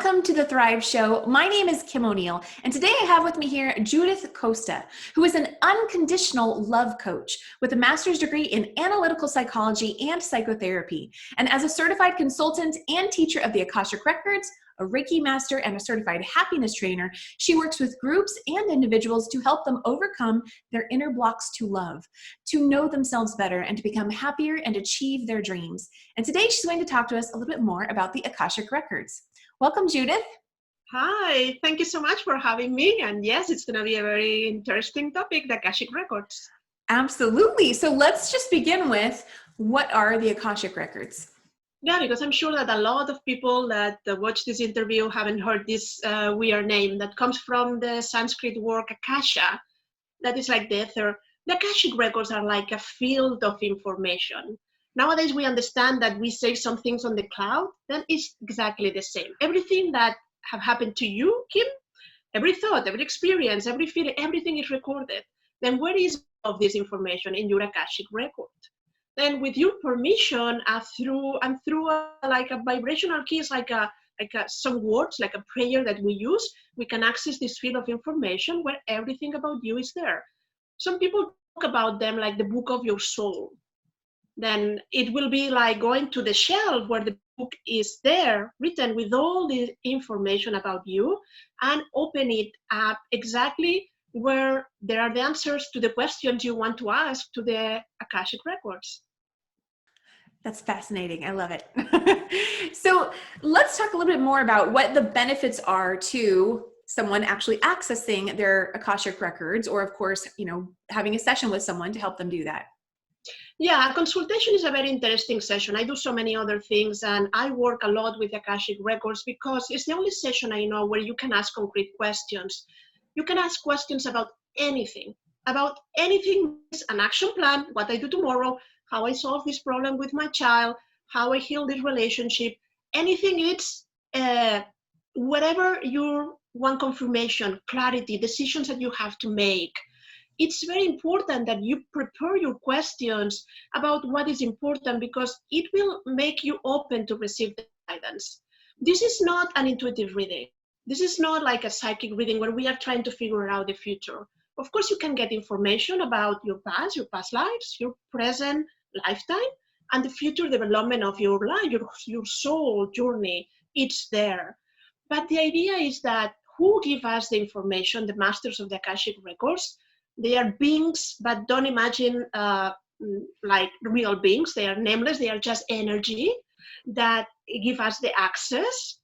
Welcome to the Thrive Show. My name is Kim O'Neill, and today I have with me here Judith Costa, who is an unconditional love coach with a master's degree in analytical psychology and psychotherapy. And as a certified consultant and teacher of the Akashic Records, a Reiki master, and a certified happiness trainer, she works with groups and individuals to help them overcome their inner blocks to love, to know themselves better, and to become happier and achieve their dreams. And today she's going to talk to us a little bit more about the Akashic Records. Welcome, Judith. Hi, thank you so much for having me. And yes, it's going to be a very interesting topic, the Akashic Records. Absolutely. So let's just begin with, what are the Akashic Records? Yeah, because I'm sure that a lot of people that watch this interview haven't heard this weird name that comes from the Sanskrit word Akasha, that is like the ether. The Akashic Records are like a field of information. Nowadays, we understand that we save some things on the cloud, then it's exactly the same. Everything that have happened to you, Kim, every thought, every experience, every feeling, everything is recorded. Then where is all of this information? In your Akashic record. Then with your permission, through like a vibrational keys, some words, like a prayer that we use, we can access this field of information where everything about you is there. Some people talk about them like the book of your soul. Then it will be like going to the shelf where the book is there, written with all the information about you, and open it up exactly where there are the answers to the questions you want to ask to the Akashic Records. That's fascinating. I love it. So let's talk a little bit more about what the benefits are to someone actually accessing their Akashic Records, or of course, having a session with someone to help them do that. Yeah, consultation is a very interesting session. I do so many other things, and I work a lot with Akashic Records because it's the only session I know where you can ask concrete questions. You can ask questions about anything. It's an action plan, what I do tomorrow, how I solve this problem with my child, how I heal this relationship. Anything, it's whatever you want confirmation, clarity, decisions that you have to make. It's very important that you prepare your questions about what is important, because it will make you open to receive the guidance. This is not an intuitive reading. This is not like a psychic reading where we are trying to figure out the future. Of course, you can get information about your past lives, your present lifetime, and the future development of your life, your soul journey. It's there. But the idea is that who give us the information, the masters of the Akashic Records, they are beings, but don't imagine like real beings. They are nameless. They are just energy that give us the access.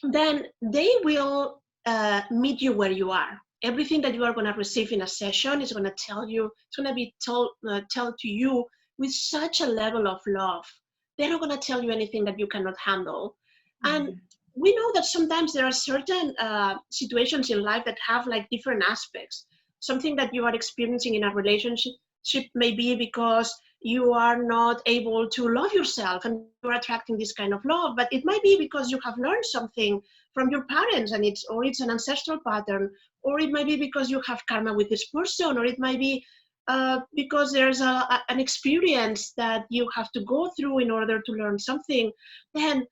Then they will meet you where you are. Everything that you are going to receive in a session is going to tell you, it's going to be told to you with such a level of love. They're not going to tell you anything that you cannot handle. Mm-hmm. And we know that sometimes there are certain situations in life that have like different aspects. Something that you are experiencing in a relationship may be because you are not able to love yourself and you're attracting this kind of love, but it might be because you have learned something from your parents and it's an ancestral pattern, or it might be because you have karma with this person, or it might be because there's an experience that you have to go through in order to learn something. Then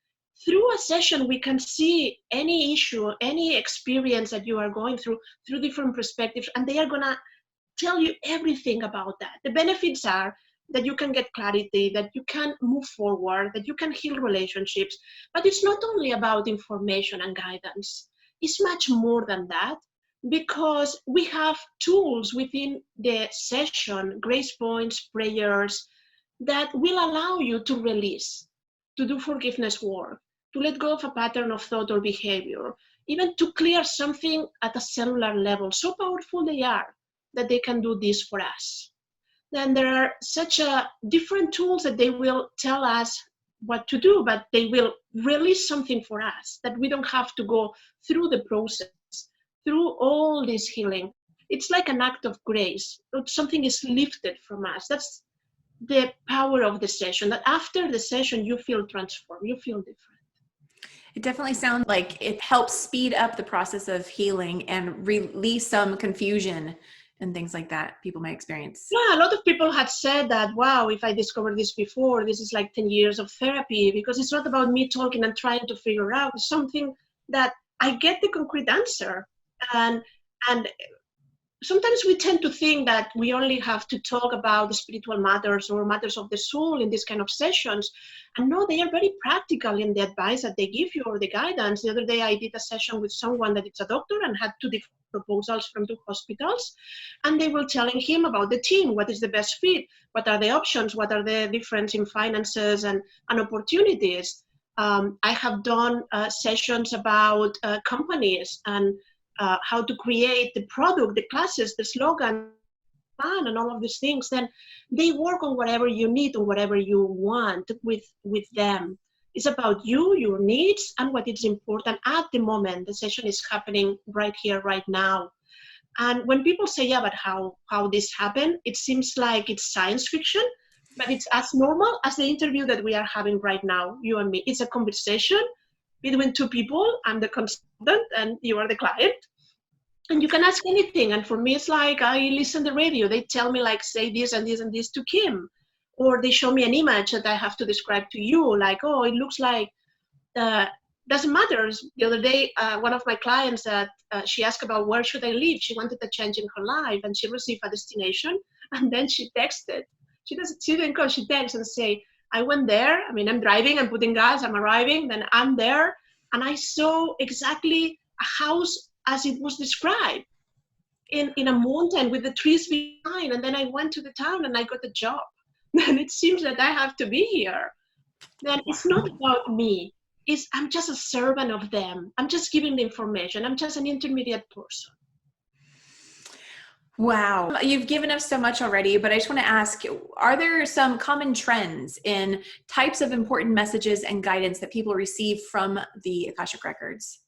through a session, we can see any issue, any experience that you are going through different perspectives, and they are going to tell you everything about that. The benefits are that you can get clarity, that you can move forward, that you can heal relationships. But it's not only about information and guidance. It's much more than that, because we have tools within the session, grace points, prayers, that will allow you to release, to do forgiveness work, to let go of a pattern of thought or behavior, even to clear something at a cellular level. So powerful they are that they can do this for us. Then there are such different tools that they will tell us what to do, but they will release something for us that we don't have to go through the process, through all this healing. It's like an act of grace. Something is lifted from us. That's the power of the session, that after the session, you feel transformed, you feel different. It definitely sounds like it helps speed up the process of healing and release some confusion and things like that people might experience. Yeah, a lot of people have said that, wow, if I discovered this before, this is like 10 years of therapy, because it's not about me talking and trying to figure out something that I get the concrete answer. And sometimes we tend to think that we only have to talk about the spiritual matters or matters of the soul in these kind of sessions. And no, they are very practical in the advice that they give you or the guidance. The other day I did a session with someone that is a doctor and had two different proposals from two hospitals. And they were telling him about the team, what is the best fit, what are the options, what are the difference in finances and opportunities. I have done sessions about companies and how to create the product, the classes, the slogan, and all of these things. Then they work on whatever you need or whatever you want with them. It's about you, your needs, and what is important at the moment. The session is happening right here, right now. And when people say, yeah, but how this happened, it seems like it's science fiction, but it's as normal as the interview that we are having right now, you and me. It's a conversation between two people. I'm the consultant and you are the client. And you can ask anything. And for me, it's like I listen to the radio. They tell me like, say this and this and this to Kim. Or they show me an image that I have to describe to you. Like, oh, it looks like, doesn't matter. The other day, one of my clients, that she asked about where should I live. She wanted a change in her life and she received a destination. And then she texted. She didn't call, she texted and say, I went there. I mean, I'm driving, I'm putting gas, I'm arriving, then I'm there. And I saw exactly a house as it was described in a mountain with the trees behind. And then I went to the town and I got the job. And it seems that I have to be here. Then it's not about me. I'm just a servant of them. I'm just giving the information. I'm just an intermediate person. Wow. You've given us so much already, but I just want to ask, are there some common trends in types of important messages and guidance that people receive from the Akashic Records?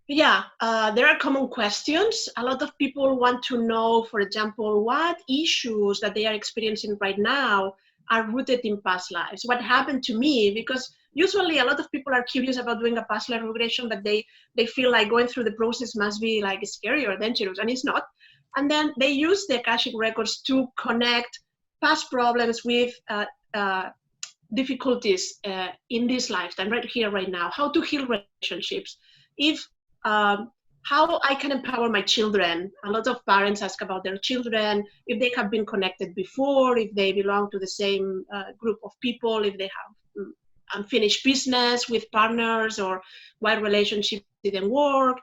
Yeah, there are common questions. A lot of people want to know, for example, what issues that they are experiencing right now are rooted in past lives. What happened to me? Because usually a lot of people are curious about doing a past life regression, but they feel like going through the process must be like scary or dangerous, and it's not. And then they use the Akashic Records to connect past problems with difficulties in this lifetime, right here, right now. How to heal relationships. How I can empower my children. A lot of parents ask about their children, if they have been connected before, if they belong to the same group of people, if they have unfinished business with partners, or why relationship didn't work.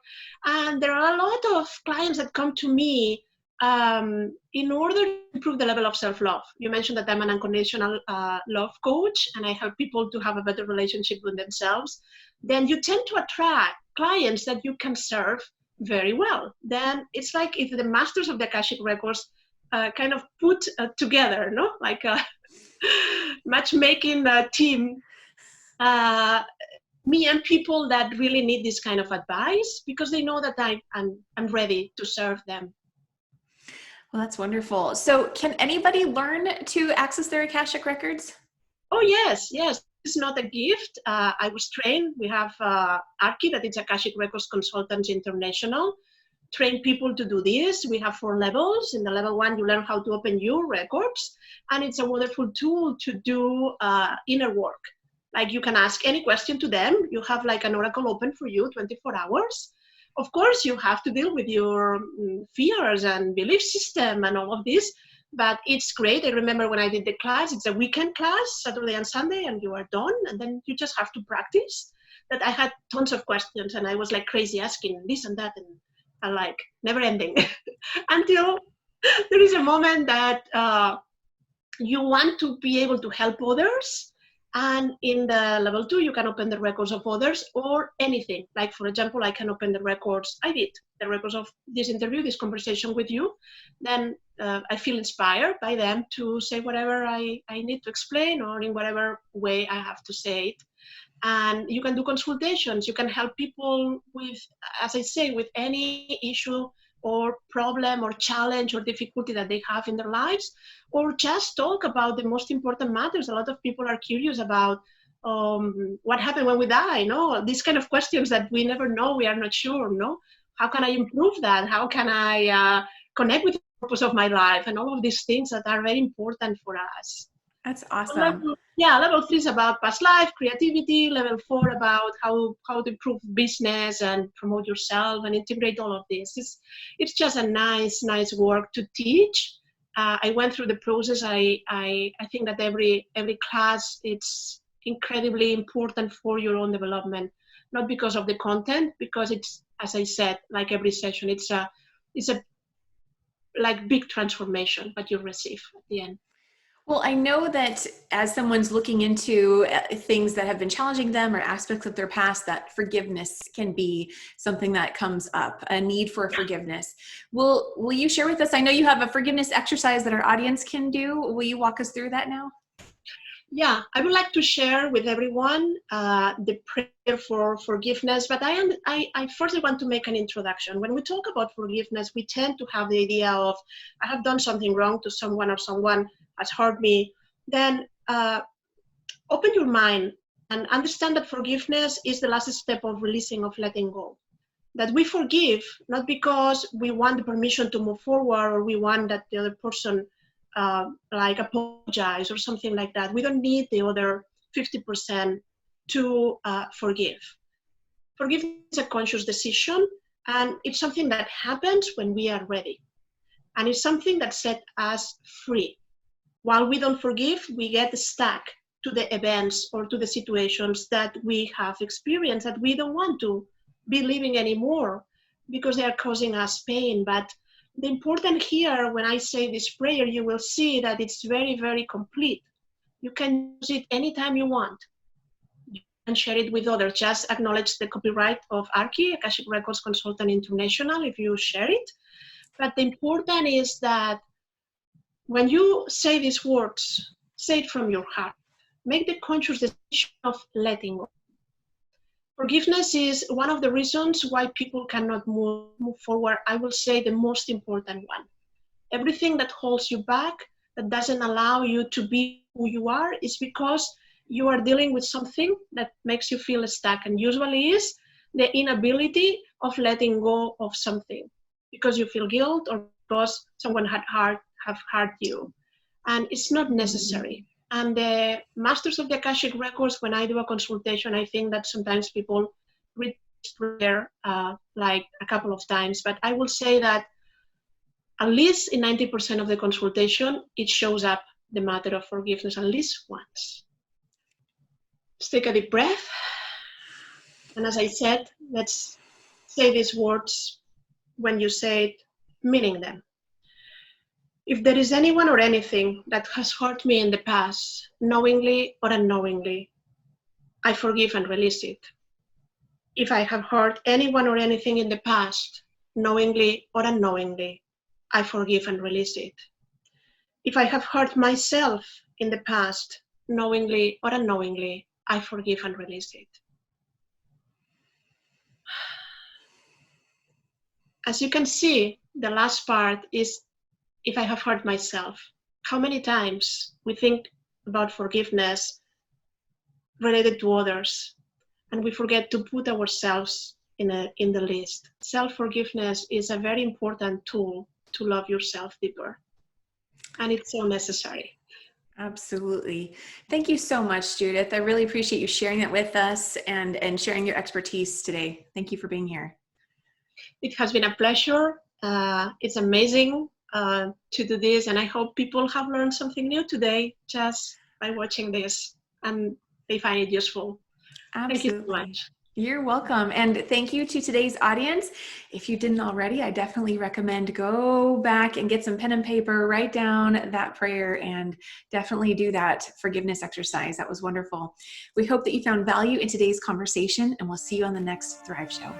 And there are a lot of clients that come to me in order to improve the level of self-love. You mentioned that I'm an unconditional love coach, and I help people to have a better relationship with themselves. Then you tend to attract clients that you can serve very well. Then it's like if the masters of the Akashic Records kind of put together, no, like a matchmaking team, me and people that really need this kind of advice, because they know that I'm ready to serve them. Well, that's wonderful. So can anybody learn to access their Akashic Records? Oh, yes. It's not a gift. I was trained. We have ARCI, that is Akashic Records Consultants International, train people to do this. We have 4 levels. In the level 1, you learn how to open your records, and it's a wonderful tool to do inner work. Like you can ask any question to them. You have like an oracle open for you 24 hours. Of course, you have to deal with your fears and belief system and all of this, but it's great. I remember when I did the class, it's a weekend class, Saturday and Sunday, and you are done, and then you just have to practice. That I had tons of questions, and I was like crazy asking this and that, and like never ending until there is a moment that you want to be able to help others. And in the level 2, you can open the records of others or anything. Like, for example, I can open the records. I did the records of this interview, this conversation with you. Then I feel inspired by them to say whatever I need to explain, or in whatever way I have to say it. And you can do consultations. You can help people with, as I say, with any issue or problem or challenge or difficulty that they have in their lives, or just talk about the most important matters. A lot of people are curious about what happened when we die, no? These kind of questions that we never know, we are not sure, no? How can I improve that? How can I connect with the purpose of my life? And all of these things that are very important for us. That's awesome. Level 3 is about past life, creativity. Level 4 about how to improve business and promote yourself and integrate all of this. It's just a nice work to teach. I went through the process. I think that every class, it's incredibly important for your own development, not because of the content, because it's, as I said, like every session, it's a like big transformation that you receive at the end. Well, I know that as someone's looking into things that have been challenging them or aspects of their past, that forgiveness can be something that comes up, a need for forgiveness. Will you share with us? I know you have a forgiveness exercise that our audience can do. Will you walk us through that now? Yeah, I would like to share with everyone the prayer for forgiveness, but I first want to make an introduction. When we talk about forgiveness, we tend to have the idea of, I have done something wrong to someone or someone has hurt me. Then open your mind and understand that forgiveness is the last step of releasing, of letting go. That we forgive, not because we want the permission to move forward or we want that the other person like apologize or something like that. We don't need the other 50% to forgive. Forgiveness is a conscious decision, and it's something that happens when we are ready. And it's something that sets us free. While we don't forgive, we get stuck to the events or to the situations that we have experienced that we don't want to be living anymore because they are causing us pain. But the important here, when I say this prayer, you will see that it's very, very complete. You can use it anytime you want. You can share it with others. Just acknowledge the copyright of Arki, Akashic Records Consultant International, if you share it. But the important is that when you say these words, say it from your heart. Make the conscious decision of letting go. Forgiveness is one of the reasons why people cannot move forward. I will say the most important one. Everything that holds you back, that doesn't allow you to be who you are, is because you are dealing with something that makes you feel stuck, and usually is the inability of letting go of something because you feel guilt or because someone have hurt you, and it's not necessary. And the Masters of the Akashic Records, when I do a consultation, I think that sometimes people read prayer like a couple of times, but I will say that at least in 90% of the consultation, it shows up the matter of forgiveness at least once. Let's take a deep breath. And as I said, let's say these words when you say it, meaning them. If there is anyone or anything that has hurt me in the past, knowingly or unknowingly, I forgive and release it. If I have hurt anyone or anything in the past, knowingly or unknowingly, I forgive and release it. If I have hurt myself in the past, knowingly or unknowingly, I forgive and release it. As you can see, the last part is if I have hurt myself. How many times we think about forgiveness related to others, and we forget to put ourselves in the list. Self-forgiveness is a very important tool to love yourself deeper, and it's so necessary. Absolutely. Thank you so much, Judith. I really appreciate you sharing that with us and sharing your expertise today. Thank you for being here. It has been a pleasure. It's amazing to do this, and I hope people have learned something new today just by watching this and they find it useful. Absolutely. Thank you so much. You're welcome. And thank you to today's audience. If you didn't already, I definitely recommend go back and get some pen and paper, write down that prayer, and definitely do that forgiveness exercise. That was wonderful. We hope that you found value in today's conversation, and we'll see you on the next Thrive Show.